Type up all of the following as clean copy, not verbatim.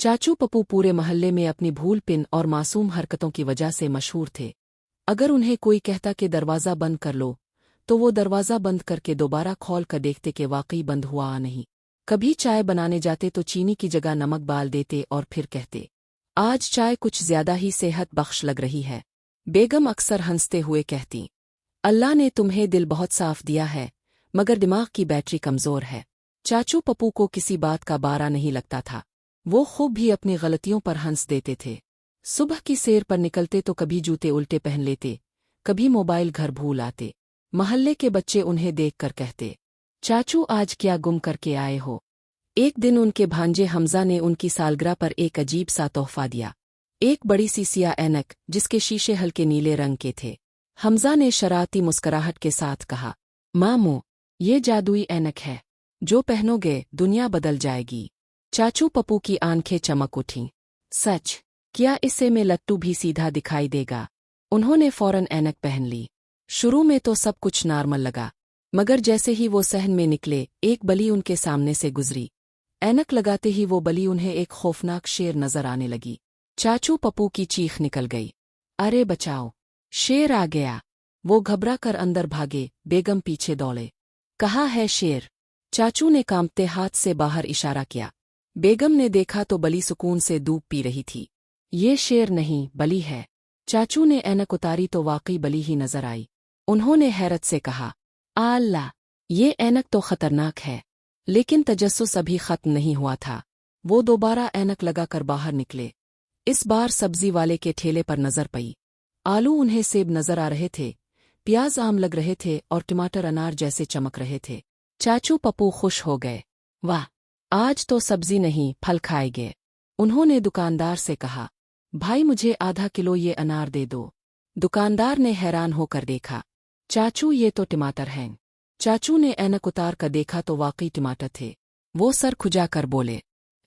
चाचू पप्पू पूरे मोहल्ले में अपनी भूल पिन और मासूम हरकतों की वजह से मशहूर थे। अगर उन्हें कोई कहता कि दरवाज़ा बंद कर लो, तो वो दरवाज़ा बंद करके दोबारा खोल कर देखते कि वाकई बंद हुआ या नहीं। कभी चाय बनाने जाते तो चीनी की जगह नमक डाल देते और फिर कहते, आज चाय कुछ ज्यादा ही सेहत बख्श लग रही है। बेगम अक्सर हंसते हुए कहती, अल्लाह ने तुम्हें दिल बहुत साफ दिया है, मगर दिमाग की बैटरी कमज़ोर है। चाचू पप्पू को किसी बात का बारा नहीं लगता था। वो खूब भी अपनी गलतियों पर हंस देते थे। सुबह की सैर पर निकलते तो कभी जूते उल्टे पहन लेते, कभी मोबाइल घर भूल आते। महल्ले के बच्चे उन्हें देखकर कहते, चाचू आज क्या गुम करके आए हो। एक दिन उनके भांजे हमजा ने उनकी सालगिरह पर एक अजीब सा तोहफा दिया, एक बड़ी सी सिया ऐनक जिसके शीशे हल्के नीले रंग के थे। हमजा ने शरारती मुस्कुराहट के साथ कहा, मामू, ये जादुई ऐनक है, जो पहनोगे दुनिया बदल जाएगी। चाचू पप्पू की आंखें चमक उठीं। सच? क्या इससे में लट्टू भी सीधा दिखाई देगा? उन्होंने फौरन ऐनक पहन ली। शुरू में तो सब कुछ नॉर्मल लगा, मगर जैसे ही वो सहन में निकले, एक बली उनके सामने से गुजरी। ऐनक लगाते ही वो बली उन्हें एक खौफनाक शेर नजर आने लगी। चाचू पप्पू की चीख निकल गई, अरे बचाओ, शेर आ गया। वो घबरा कर अंदर भागे, बेगम पीछे दौड़े। कहाँ है शेर? चाचू ने कांपते हाथ से बाहर इशारा किया। बेगम ने देखा तो बली सुकून से दूध पी रही थी। ये शेर नहीं, बली है। चाचू ने ऐनक उतारी तो वाकई बली ही नजर आई। उन्होंने हैरत से कहा, अल्लाह, ये ऐनक तो खतरनाक है। लेकिन तजस्सुस अभी खत्म नहीं हुआ था। वो दोबारा ऐनक लगाकर बाहर निकले। इस बार सब्जी वाले के ठेले पर नजर पई। आलू उन्हें सेब नजर आ रहे थे, प्याज आम लग रहे थे और टमाटर अनार जैसे चमक रहे थे। चाचू पप्पू खुश हो गए। वाह, आज तो सब्जी नहीं फल खाएंगे। उन्होंने दुकानदार से कहा, भाई मुझे आधा किलो ये अनार दे दो। दुकानदार ने हैरान होकर देखा, चाचू ये तो टमाटर हैं। चाचू ने ऐनक उतार कर देखा तो वाकई टमाटर थे। वो सर खुजाकर बोले,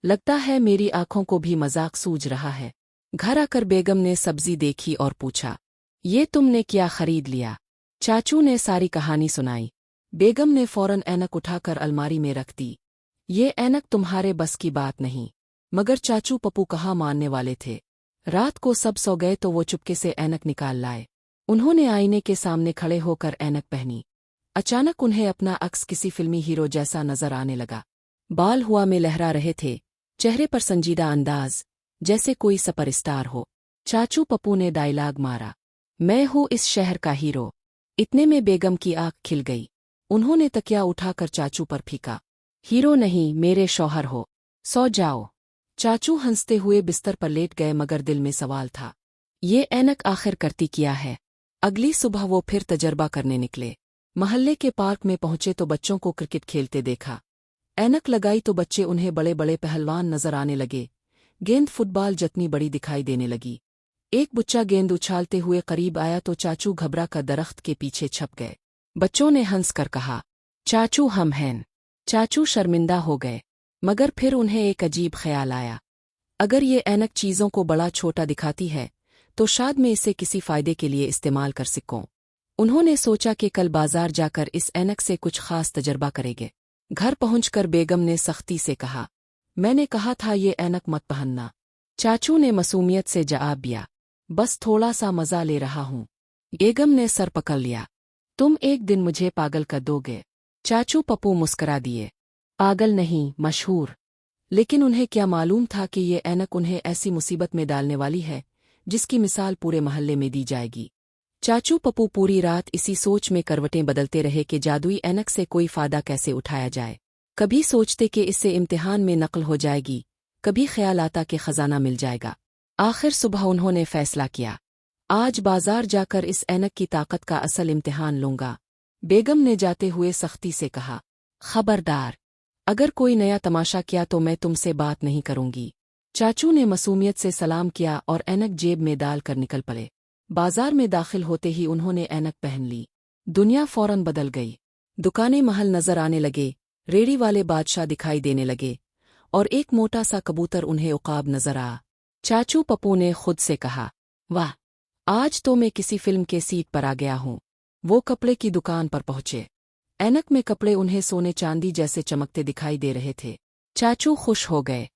लगता है मेरी आंखों को भी मजाक सूझ रहा है। घर आकर बेगम ने सब्जी देखी और पूछा, ये तुमने क्या खरीद लिया? चाचू ने सारी कहानी सुनाई। बेगम ने फौरन ऐनक उठाकर अलमारी में रख दी। ये ऐनक तुम्हारे बस की बात नहीं। मगर चाचू पप्पू कहाँ मानने वाले थे। रात को सब सो गए तो वो चुपके से ऐनक निकाल लाए। उन्होंने आईने के सामने खड़े होकर ऐनक पहनी। अचानक उन्हें अपना अक्स किसी फिल्मी हीरो जैसा नजर आने लगा। बाल हुआ में लहरा रहे थे, चेहरे पर संजीदा अंदाज, जैसे कोई सुपरस्टार हो। चाचू पप्पू ने डायलॉग मारा, मैं हूँ इस शहर का हीरो। इतने में बेगम की आंख खिल गई। उन्होंने तकिया उठाकर चाचू पर फीका, हीरो नहीं, मेरे शौहर हो, सो जाओ। चाचू हंसते हुए बिस्तर पर लेट गए, मगर दिल में सवाल था, ये ऐनक आखिर करती क्या है। अगली सुबह वो फिर तजर्बा करने निकले। महल्ले के पार्क में पहुंचे तो बच्चों को क्रिकेट खेलते देखा। ऐनक लगाई तो बच्चे उन्हें बड़े बड़े पहलवान नजर आने लगे। गेंद फुटबॉल जितनी बड़ी दिखाई देने लगी। एक बुच्चा गेंद उछालते हुए करीब आया तो चाचू घबरा कर दरख्त के पीछे छप गए। बच्चों ने हंसकर कहा, चाचू हम हैं। चाचू शर्मिंदा हो गए, मगर फिर उन्हें एक अजीब ख्याल आया, अगर ये ऐनक चीज़ों को बड़ा छोटा दिखाती है तो शायद मैं इसे किसी फायदे के लिए इस्तेमाल कर सकूं। उन्होंने सोचा कि कल बाजार जाकर इस ऐनक से कुछ खास तजर्बा करेंगे। घर पहुंचकर बेगम ने सख्ती से कहा, मैंने कहा था ये ऐनक मत पहनना। चाचू ने मासूमियत से जवाब दिया, बस थोड़ा सा मजा ले रहा हूं। बेगम ने सर पकड़ लिया, तुम एक दिन मुझे पागल कर दोगे। चाचू पप्पू मुस्करा दिए, पागल नहीं, मशहूर। लेकिन उन्हें क्या मालूम था कि ये ऐनक उन्हें ऐसी मुसीबत में डालने वाली है जिसकी मिसाल पूरे महल्ले में दी जाएगी। चाचू पप्पू पूरी रात इसी सोच में करवटें बदलते रहे कि जादुई ऐनक से कोई फायदा कैसे उठाया जाए। कभी सोचते कि इससे इम्तिहान में नकल हो जाएगी, कभी ख्याल आता कि खजाना मिल जाएगा। आखिर सुबह उन्होंने फैसला किया, आज बाजार जाकर इस ऐनक की ताकत का असल इम्तिहान लूंगा। बेगम ने जाते हुए सख्ती से कहा, खबरदार, अगर कोई नया तमाशा किया तो मैं तुमसे बात नहीं करूंगी। चाचू ने मासूमियत से सलाम किया और ऐनक जेब में डालकर निकल पड़े। बाजार में दाखिल होते ही उन्होंने ऐनक पहन ली। दुनिया फौरन बदल गई। दुकानें महल नजर आने लगे, रेड़ी वाले बादशाह दिखाई देने लगे और एक मोटा सा कबूतर उन्हें उकाब नजर आ। चाचू पप्पू ने खुद से कहा, वाह, आज तो मैं किसी फिल्म के सीट पर आ गया हूँ। वो कपड़े की दुकान पर पहुंचे। ऐनक में कपड़े उन्हें सोने चांदी जैसे चमकते दिखाई दे रहे थे। चाचू खुश हो गए।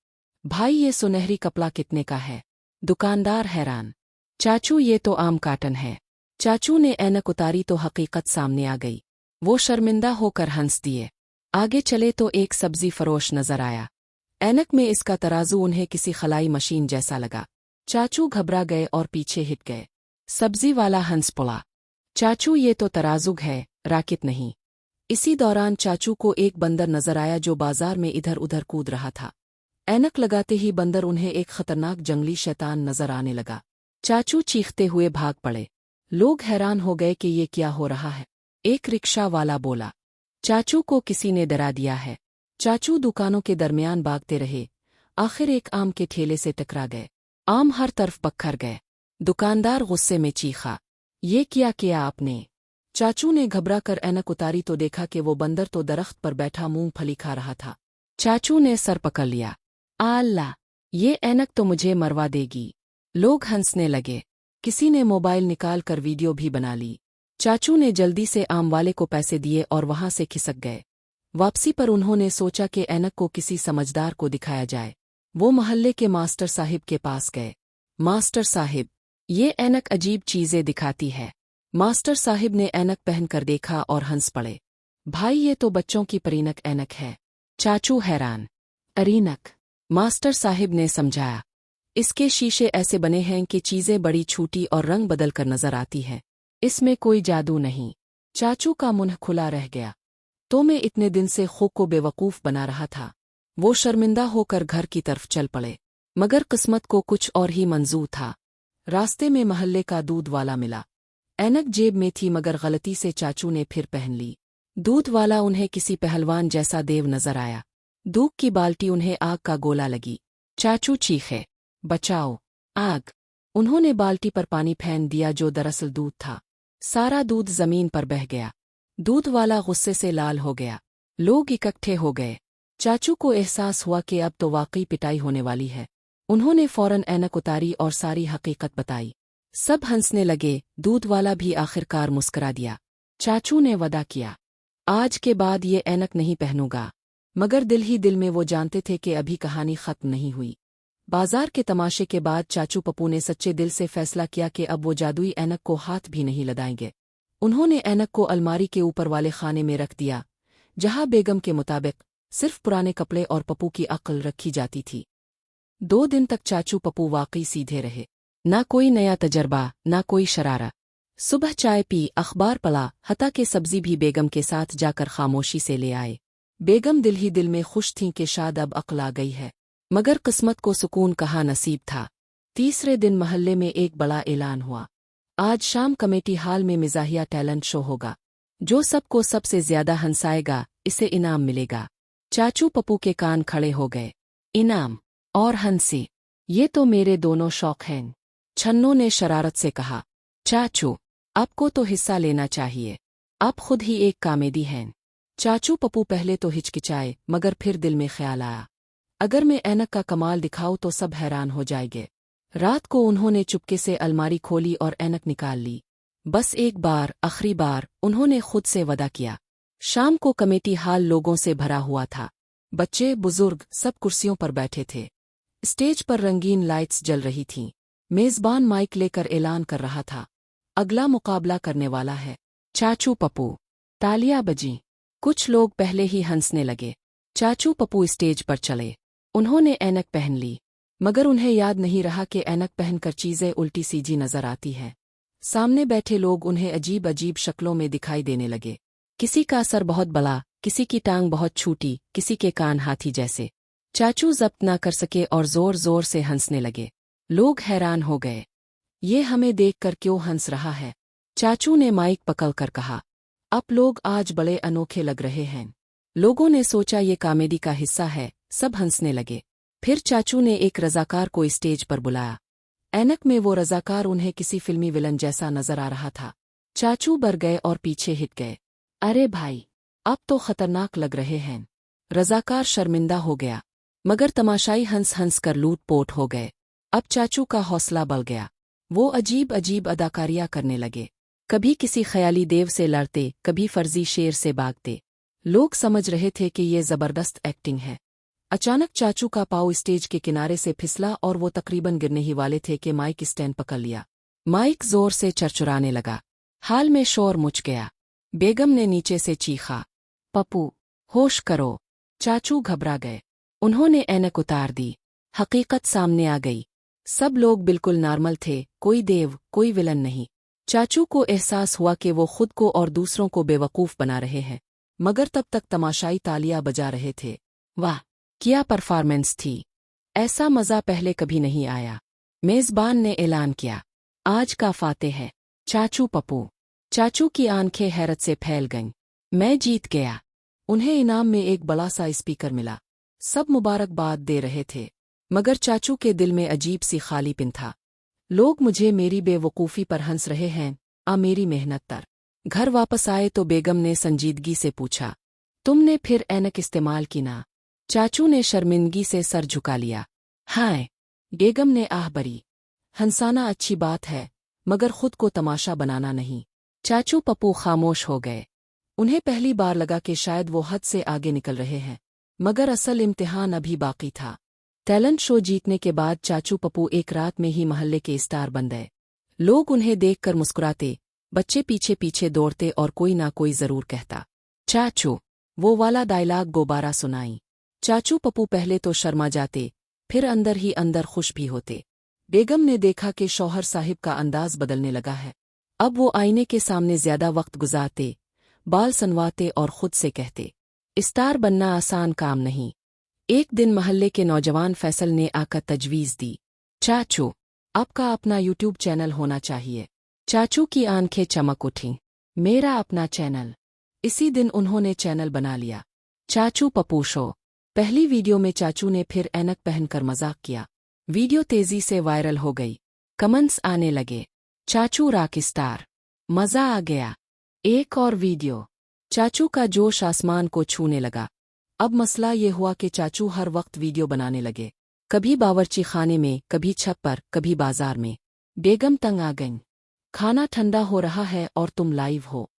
भाई ये सुनहरी कपड़ा कितने का है? दुकानदार हैरान। चाचू ये तो आम काटन है। चाचू ने ऐनक उतारी तो हकीकत सामने आ गई। वो शर्मिंदा होकर हंस दिए। आगे चले तो एक सब्जी फरोश नजर आया। ऐनक में इसका तराजू उन्हें किसी खलाई मशीन जैसा लगा। चाचू घबरा गए और पीछे हिट गए। सब्जी वाला हंस पड़ा। चाचू ये तो तराजू है, राकेट नहीं। इसी दौरान चाचू को एक बंदर नजर आया जो बाजार में इधर उधर कूद रहा था। ऐनक लगाते ही बंदर उन्हें एक खतरनाक जंगली शैतान नजर आने लगा। चाचू चीखते हुए भाग पड़े। लोग हैरान हो गए कि ये क्या हो रहा है। एक रिक्शा वाला बोला, चाचू को किसी ने डरा दिया है। चाचू दुकानों के दरमियान भागते रहे। आखिर एक आम के ठेले से टकरा गए। आम हर तरफ पक्खर गए। दुकानदार गुस्से में चीखा, ये क्या किया आपने? चाचू ने घबरा कर ऐनक उतारी तो देखा कि वो बंदर तो दरख्त पर बैठा मूंगफली खा रहा था। चाचू ने सर पकड़ लिया। अल्लाह, ये ऐनक तो मुझे मरवा देगी। लोग हंसने लगे। किसी ने मोबाइल निकाल कर वीडियो भी बना ली। चाचू ने जल्दी से आम वाले को पैसे दिए और वहां से खिसक गए। वापसी पर उन्होंने सोचा कि ऐनक को किसी समझदार को दिखाया जाए। वो मोहल्ले के मास्टर साहिब के पास गए। मास्टर साहिब, ये ऐनक अजीब चीजें दिखाती है। मास्टर साहिब ने ऐनक पहनकर देखा और हंस पड़े। भाई ये तो बच्चों की परीनक ऐनक है। चाचू हैरान। अरीनक? मास्टर साहिब ने समझाया, इसके शीशे ऐसे बने हैं कि चीजें बड़ी छोटी और रंग बदल कर नजर आती हैं। इसमें कोई जादू नहीं। चाचू का मुंह खुला रह गया। तो मैं इतने दिन से खुद को बेवकूफ बना रहा था। वो शर्मिंदा होकर घर की तरफ चल पड़े। मगर किस्मत को कुछ और ही मंजूर था। रास्ते में मोहल्ले का दूध वाला मिला। ऐनक जेब में थी मगर गलती से चाचू ने फिर पहन ली। दूध वाला उन्हें किसी पहलवान जैसा देव नजर आया। दूध की बाल्टी उन्हें आग का गोला लगी। चाचू चीखे, बचाओ, आग! उन्होंने बाल्टी पर पानी फेंक दिया जो दरअसल दूध था। सारा दूध जमीन पर बह गया। दूध वाला गुस्से से लाल हो गया। लोग इकट्ठे हो गए। चाचू को एहसास हुआ कि अब तो वाकई पिटाई होने वाली है। उन्होंने फौरन ऐनक उतारी और सारी हकीकत बताई। सब हंसने लगे। दूध वाला भी आखिरकार मुस्कुरा दिया। चाचू ने वादा किया, आज के बाद ये ऐनक नहीं पहनूंगा। मगर दिल ही दिल में वो जानते थे कि अभी कहानी खत्म नहीं हुई। बाजार के तमाशे के बाद चाचू पप्पू ने सच्चे दिल से फैसला किया कि अब वो जादुई ऐनक को हाथ भी नहीं लगाएंगे। उन्होंने ऐनक को अलमारी के ऊपर वाले खाने में रख दिया, जहां बेगम के मुताबिक सिर्फ पुराने कपड़े और पप्पू की अक्ल रखी जाती थी। 2 दिन तक चाचू पप्पू वाकई सीधे रहे। ना कोई नया तजर्बा, ना कोई शरारत। सुबह चाय पी, अखबार पढ़ा, हत्ता के सब्जी भी बेगम के साथ जाकर खामोशी से ले आए। बेगम दिल ही दिल में खुश थीं कि शायद अब अक्ल आ गई है। मगर किस्मत को सुकून कहाँ नसीब था। तीसरे दिन मोहल्ले में एक बड़ा ऐलान हुआ। आज शाम कमेटी हॉल में मिजाहिया टैलेंट शो होगा। जो सबको सबसे ज्यादा हंसाएगा, इसे इनाम मिलेगा। चाचू पप्पू के कान खड़े हो गए। इनाम और हंसी, ये तो मेरे दोनों शौक हैं। छन्नों ने शरारत से कहा, चाचू, आपको तो हिस्सा लेना चाहिए। आप खुद ही एक कॉमेडी हैं। चाचू पप्पू पहले तो हिचकिचाए, मगर फिर दिल में ख्याल आया, अगर मैं ऐनक का कमाल दिखाऊं तो सब हैरान हो जाएंगे। रात को उन्होंने चुपके से अलमारी खोली और ऐनक निकाल ली। बस एक बार, आखिरी बार, उन्होंने खुद से वादा किया। शाम को कमेटी हॉल लोगों से भरा हुआ था। बच्चे, बुजुर्ग सब कुर्सियों पर बैठे थे। स्टेज पर रंगीन लाइट्स जल रही थीं। मेजबान माइक लेकर ऐलान कर रहा था, अगला मुकाबला करने वाला है चाचू पप्पू। तालियां बजीं। कुछ लोग पहले ही हंसने लगे। चाचू पप्पू स्टेज पर चले। उन्होंने ऐनक पहन ली, मगर उन्हें याद नहीं रहा कि ऐनक पहनकर चीजें उल्टी सीधी नजर आती हैं। सामने बैठे लोग उन्हें अजीब अजीब शक्लों में दिखाई देने लगे। किसी का सर बहुत बड़ा, किसी की टांग बहुत छोटी, किसी के कान हाथी जैसे। चाचू जब्त ना कर सके और जोर जोर से हंसने लगे। लोग हैरान हो गए। ये हमें देखकर क्यों हंस रहा है? चाचू ने माइक पकड़कर कहा, आप लोग आज बड़े अनोखे लग रहे हैं। लोगों ने सोचा ये कॉमेडी का हिस्सा है। सब हंसने लगे। फिर चाचू ने एक रजाकार को स्टेज पर बुलाया। ऐनक में वो रजाकार उन्हें किसी फिल्मी विलन जैसा नजर आ रहा था। चाचू बर गए और पीछे हिट गए। अरे भाई, आप तो खतरनाक लग रहे हैं। रजाकार शर्मिंदा हो गया, मगर तमाशाई हंस हंस कर लूट पोट हो गए। अब चाचू का हौसला बढ़ गया। वो अजीब अजीब अदाकारियां करने लगे। कभी किसी ख्याली देव से लड़ते, कभी फर्जी शेर से भागते। लोग समझ रहे थे कि ये जबरदस्त एक्टिंग है। अचानक चाचू का पाँव स्टेज के किनारे से फिसला और वो तकरीबन गिरने ही वाले थे कि माइक स्टैंड पकड़ लिया। माइक जोर से चरचुराने लगा। हाल में शोर मच गया। बेगम ने नीचे से चीखा, पप्पू, होश करो। चाचू घबरा गए। उन्होंने ऐनक उतार दी। हकीकत सामने आ गई। सब लोग बिल्कुल नॉर्मल थे, कोई देव, कोई विलन नहीं। चाचू को एहसास हुआ कि वो खुद को और दूसरों को बेवकूफ़ बना रहे हैं, मगर तब तक तमाशाई तालियां बजा रहे थे। वाह, क्या परफॉर्मेंस थी! ऐसा मज़ा पहले कभी नहीं आया। मेज़बान ने ऐलान किया, आज का फातेह है चाचू पप्पू। चाचू की आंखें हैरत से फैल गईं। मैं जीत गया। उन्हें इनाम में एक बड़ा सा स्पीकर मिला। सब मुबारकबाद दे रहे थे, मगर चाचू के दिल में अजीब सी खालीपन था। लोग मुझे मेरी बेवकूफ़ी पर हंस रहे हैं, मेरी मेहनत तर। घर वापस आए तो बेगम ने संजीदगी से पूछा, तुमने फिर ऐनक इस्तेमाल की ना? चाचू ने शर्मिंदगी से सर झुका लिया। हाय, बेगम ने आह भरी। हंसाना अच्छी बात है, मगर खुद को तमाशा बनाना नहीं। चाचू पप्पू खामोश हो गए। उन्हें पहली बार लगा कि शायद वो हद से आगे निकल रहे हैं, मगर असल इम्तिहान अभी बाकी था। टैलेंट शो जीतने के बाद चाचू पप्पू एक रात में ही मोहल्ले के स्टार बन गए। लोग उन्हें देखकर मुस्कुराते, बच्चे पीछे पीछे दौड़ते और कोई ना कोई जरूर कहता, चाचू, वो वाला डायलॉग दोबारा सुनाई। चाचू पप्पू पहले तो शर्मा जाते, फिर अंदर ही अंदर खुश भी होते। बेगम ने देखा कि शौहर साहिब का अंदाज बदलने लगा है। अब वो आईने के सामने ज्यादा वक्त गुजारते, बाल सनवाते और खुद से कहते, स्टार बनना आसान काम नहीं। एक दिन मोहल्ले के नौजवान फैसल ने आकर तजवीज़ दी, चाचू, आपका अपना यूट्यूब चैनल होना चाहिए। चाचू की आंखें चमक उठीं। मेरा अपना चैनल? इसी दिन उन्होंने चैनल बना लिया, चाचू पप्पू शो। पहली वीडियो में चाचू ने फिर ऐनक पहनकर मजाक किया। वीडियो तेजी से वायरल हो गई। कमेंट्स आने लगे, चाचू रॉक स्टार। मजा आ गया। एक और वीडियो। चाचू का जोश आसमान को छूने लगा। अब मसला ये हुआ कि चाचू हर वक्त वीडियो बनाने लगे, कभी बावर्ची खाने में, कभी छत पर, कभी बाजार में। बेगम तंग आ गईं। खाना ठंडा हो रहा है और तुम लाइव हो।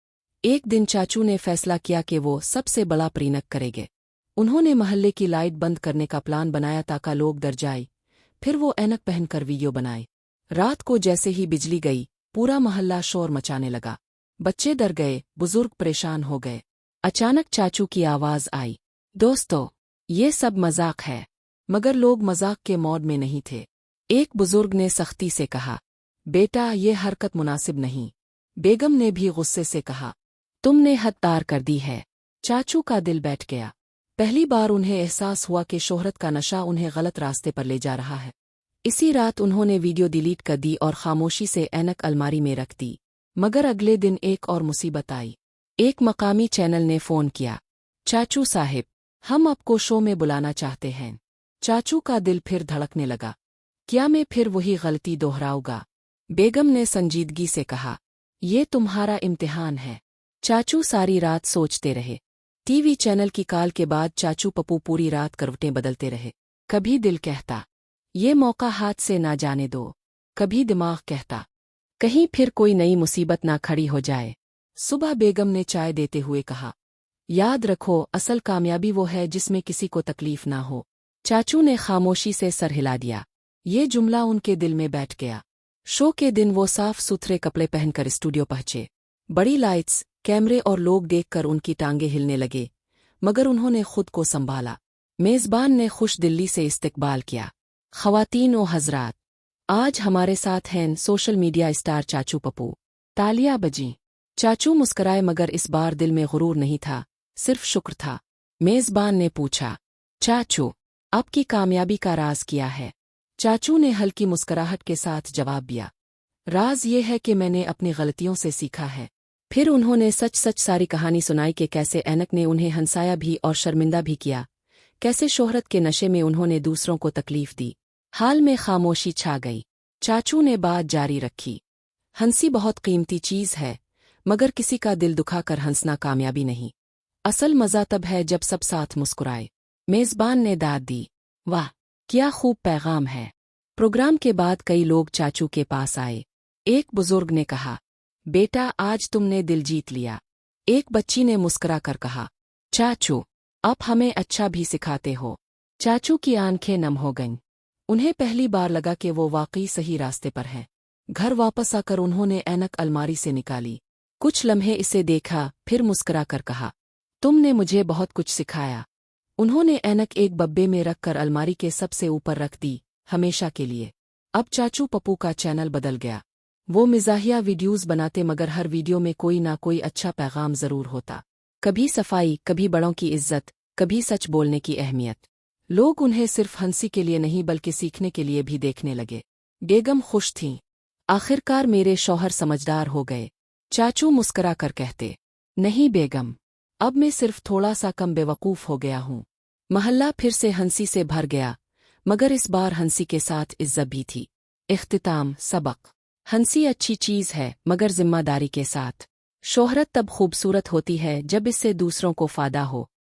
एक दिन चाचू ने फैसला किया कि वो सबसे बड़ा प्रीनक करेंगे। उन्होंने मोहल्ले की लाइट बंद करने का प्लान बनाया ताकि लोग डर जाए। फिर वो ऐनक पहनकर वीडियो बनाए। रात को जैसे ही बिजली गई, पूरा मोहल्ला शोर मचाने लगा। बच्चे डर गए, बुजुर्ग परेशान हो गए। अचानक चाचू की आवाज आई, दोस्तों, ये सब मजाक है। मगर लोग मजाक के मोड में नहीं थे। एक बुजुर्ग ने सख्ती से कहा, बेटा, ये हरकत मुनासिब नहीं। बेगम ने भी गुस्से से कहा, तुमने हद पार कर दी है। चाचू का दिल बैठ गया। पहली बार उन्हें एहसास हुआ कि शोहरत का नशा उन्हें गलत रास्ते पर ले जा रहा है। इसी रात उन्होंने वीडियो डिलीट कर दी और खामोशी से ऐनक अलमारी में रख दी। मगर अगले दिन एक और मुसीबत आई। एक मकामी चैनल ने फ़ोन किया, चाचू साहिब, हम आपको शो में बुलाना चाहते हैं। चाचू का दिल फिर धड़कने लगा। क्या मैं फिर वही गलती दोहराऊंगा? बेगम ने संजीदगी से कहा, ये तुम्हारा इम्तिहान है। चाचू सारी रात सोचते रहे। टीवी चैनल की कॉल के बाद चाचू पप्पू पूरी रात करवटें बदलते रहे। कभी दिल कहता, ये मौका हाथ से ना जाने दो। कभी दिमाग कहता, कहीं फिर कोई नई मुसीबत ना खड़ी हो जाए। सुबह बेगम ने चाय देते हुए कहा, याद रखो, असल कामयाबी वो है जिसमें किसी को तकलीफ ना हो। चाचू ने खामोशी से सर हिला दिया। ये जुमला उनके दिल में बैठ गया। शो के दिन वो साफ सुथरे कपड़े पहनकर स्टूडियो पहुंचे। बड़ी लाइट्स, कैमरे और लोग देखकर उनकी टांगें हिलने लगे, मगर उन्होंने खुद को संभाला। मेज़बान ने खुश दिल्ली से इस्तकबाल किया। ख़वातीन व हज़रात, आज हमारे साथ हैं सोशल मीडिया स्टार चाचू पप्पू। तालियां बजीं। चाचू मुस्कराए, मगर इस बार दिल में गुरूर नहीं था, सिर्फ शुक्र था। मेज़बान ने पूछा, चाचू, आपकी कामयाबी का राज क्या है? चाचू ने हल्की मुस्कुराहट के साथ जवाब दिया, राज ये है कि मैंने अपनी गलतियों से सीखा है। फिर उन्होंने सच सच सारी कहानी सुनाई कि कैसे ऐनक ने उन्हें हंसाया भी और शर्मिंदा भी किया, कैसे शोहरत के नशे में उन्होंने दूसरों को तकलीफ दी। हाल में खामोशी छा गई। चाचू ने बात जारी रखी, हंसी बहुत कीमती चीज़ है, मगर किसी का दिल दुखाकर हंसना कामयाबी नहीं। असल मज़ा तब है जब सब साथ मुस्कुराए। मेज़बान ने दाद दी, वाह, क्या खूब पैगाम है। प्रोग्राम के बाद कई लोग चाचू के पास आए। एक बुजुर्ग ने कहा, बेटा, आज तुमने दिल जीत लिया। एक बच्ची ने मुस्कुरा कर कहा, चाचू, आप हमें अच्छा भी सिखाते हो। चाचू की आंखें नम हो गईं। उन्हें पहली बार लगा कि वो वाकई सही रास्ते पर हैं। घर वापस आकर उन्होंने ऐनक अलमारी से निकाली। कुछ लम्हे इसे देखा, फिर मुस्कुरा कर कहा, तुमने मुझे बहुत कुछ सिखाया। उन्होंने ऐनक एक बब्बे में रखकर अलमारी के सबसे ऊपर रख दी, हमेशा के लिए। अब चाचू पप्पू का चैनल बदल गया। वो मिजाहिया वीडियोस बनाते, मगर हर वीडियो में कोई ना कोई अच्छा पैगाम जरूर होता। कभी सफाई, कभी बड़ों की इज्जत, कभी सच बोलने की अहमियत। लोग उन्हें सिर्फ हंसी के लिए नहीं बल्कि सीखने के लिए भी देखने लगे। बेगम खुश थीं। आखिरकार मेरे शौहर समझदार हो गए, चाचू मुस्करा कर कहते। नहीं बेगम, अब मैं सिर्फ थोड़ा सा कम बेवकूफ़ हो गया हूँ। महल्ला फिर से हंसी से भर गया, मगर इस बार हंसी के साथ इज्जत भी थी। इख्तिताम सबक। हंसी अच्छी चीज़ है, मगर जिम्मेदारी के साथ। शोहरत तब खूबसूरत होती है जब इससे दूसरों को फ़ायदा हो,